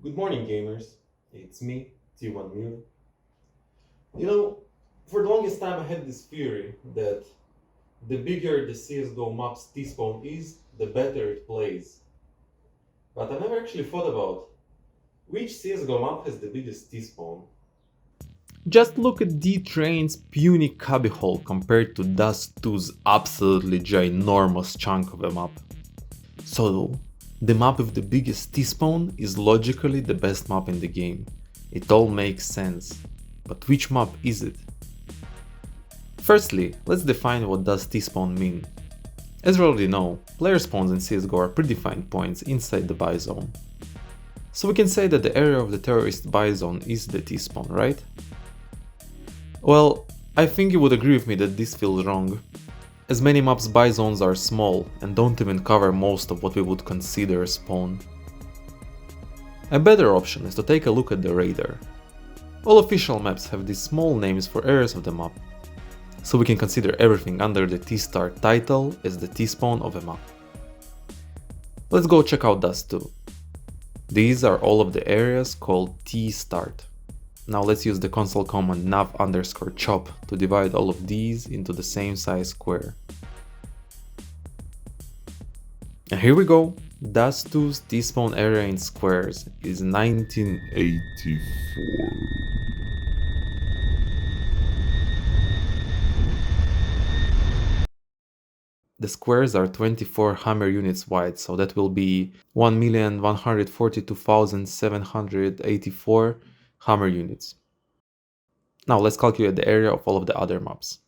Good morning, gamers. It's me, T1 Muir. You know, for the longest time I had this theory that the bigger the CSGO map's T-spawn is, the better it plays. But I never actually thought about which CSGO map has the biggest T-spawn. Just look at D-Train's puny cubbyhole compared to Dust2's absolutely ginormous chunk of a map. So, the map with the biggest T-spawn is logically the best map in the game. It all makes sense. But which map is it? Firstly, let's define what does T-spawn mean. As we already know, player spawns in CSGO are predefined points inside the buy zone. So we can say that the area of the terrorist buy zone is the T-spawn, right? Well, I think you would agree with me that this feels wrong, as many maps' buy zones are small and don't even cover most of what we would consider a spawn. A better option is to take a look at the radar. All official maps have these small names for areas of the map, so we can consider everything under the T-start title as the T-spawn of a map. Let's go check out Dust 2. These are all of the areas called T-start. Now let's use the console command nav_chop to divide all of these into the same size square. And here we go. Dust 2's T-spawn area in squares is 1984. The squares are 24 hammer units wide, so that will be 1,142,784 hammer units. Now let's calculate the area of all of the other maps.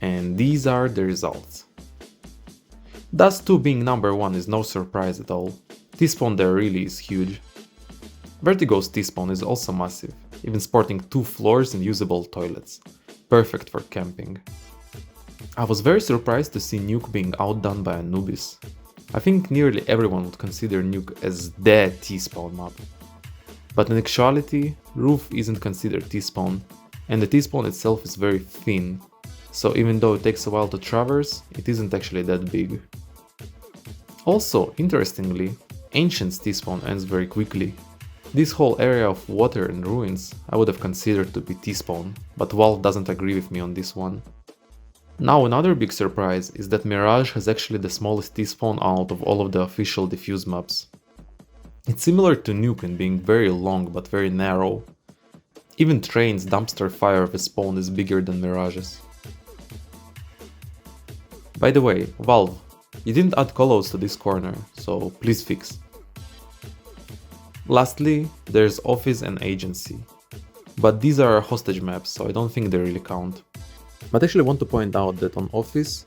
And these are the results. Dust 2 being number 1 is no surprise at all. T-spawn there really is huge. Vertigo's T-spawn is also massive, even sporting 2 floors and usable toilets. Perfect for camping. I was very surprised to see Nuke being outdone by Anubis. I think nearly everyone would consider Nuke as the T-spawn map. But in actuality, Roof isn't considered T-spawn, and the T-spawn itself is very thin, so even though it takes a while to traverse, it isn't actually that big. Also, interestingly, Ancient's T-spawn ends very quickly. This whole area of water and ruins I would have considered to be T-spawn, but Valve doesn't agree with me on this one. Now another big surprise is that Mirage has actually the smallest T-spawn out of all of the official diffuse maps. It's similar to Nuke in being very long but very narrow. Even Train's dumpster fire of a spawn is bigger than Mirage's. By the way, Valve, you didn't add callouts to this corner, so please fix. Lastly, there's Office and Agency. But these are hostage maps, so I don't think they really count. But I actually want to point out that on Office,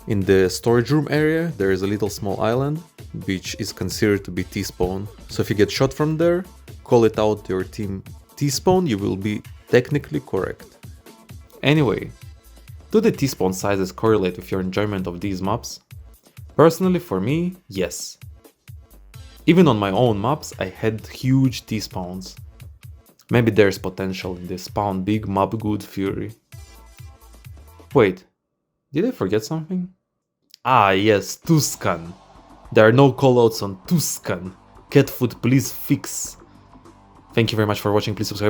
in the storage room area, there is a little small island, which is considered to be T-spawn. So if you get shot from there, call it out to your team T-spawn, you will be technically correct. Anyway, do the T-spawn sizes correlate with your enjoyment of these maps? Personally, for me, yes. Even on my own maps, I had huge T-spawns. Maybe there's potential in the spawn big map good fury. Wait, did I forget something? Ah yes, Tuscan. There are no callouts on Tuscan. Catfoot, please fix. Thank you very much for watching, please subscribe.